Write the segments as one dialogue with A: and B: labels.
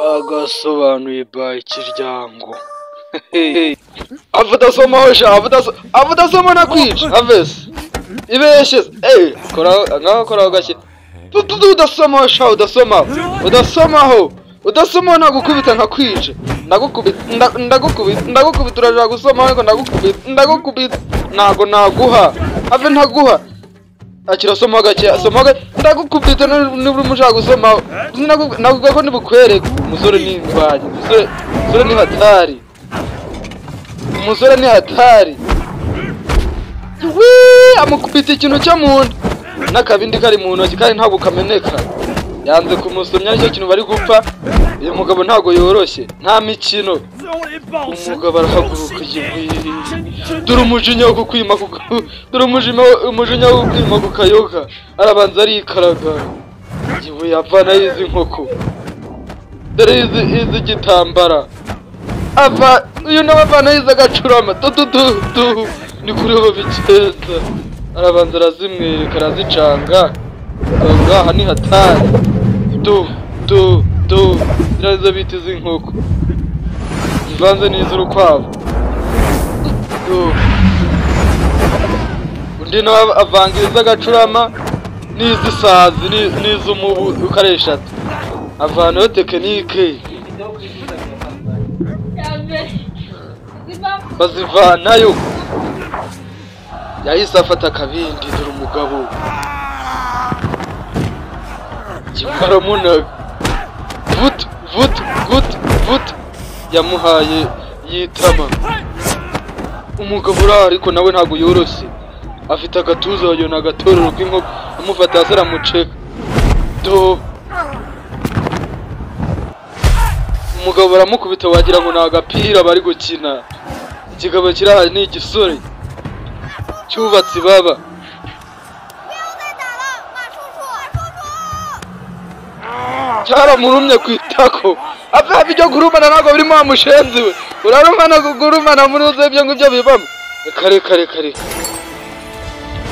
A: agasobanuye by Kiryango. Avudasoma sha avudasoma nakwica avese ibeshe kora gashye udasoma sha udasoma nagukubita nkakwica ndagukubita uraje gusoma ariko ndagukubita nago naguha ave ntaguha akira soma gake ndagukubita niburi mushaka gusoma naguga ko nibukwereka umusore ni ndwaje umusore ni hatari umusore ni hatari amukubita ikintu cyo muntu nakabindi kari mu ntoki kandi ntabwo kameneka yanze kumusomya nicyo kintu bari gupfa uyu mugabo ntago yoroshye nta mikino umugabo arahaguruka dore umujinya wo kukwima dore umujinya wo kukwima kukayoga arabanza arikaraga yewe yavana izi nkoko dore izi gitambara ava uyu n'abavana izi agacurama ni kuri ho biceza arabanza arazimwereka arazicanga ngaha ni hatari ziraza bita izi nkoko zivanze n'iz'urukwavu undi nawe avanga iz'agacurama n'iz'isazi n'iz'umubu uko ari eshatu avanaho tekinike bazivanayo yahise afata akabindi dore umugabo baramunaga vutu yamuhaye yitama umugabo uri ariko nawe ntabwo yoroshye afite agatuza wayo n'agatorero k'inkoko amufata hasi aramuceka umugabo baramukubita wagira ngo ni agapira bari gukina ikigabo kiri aha ni igisore cyubatse baba cyaramurumye ku itako ava ibyo gurumana ntabwo birimo wamushenzi we urarumana gurumana muri uze ibyo ngibyo bibamo kare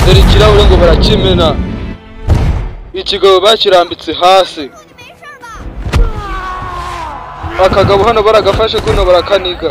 A: dore ikirahure ngo barakimena ikigabo bakirambitse hasi akagabo hano baragafashe kuno barakaniga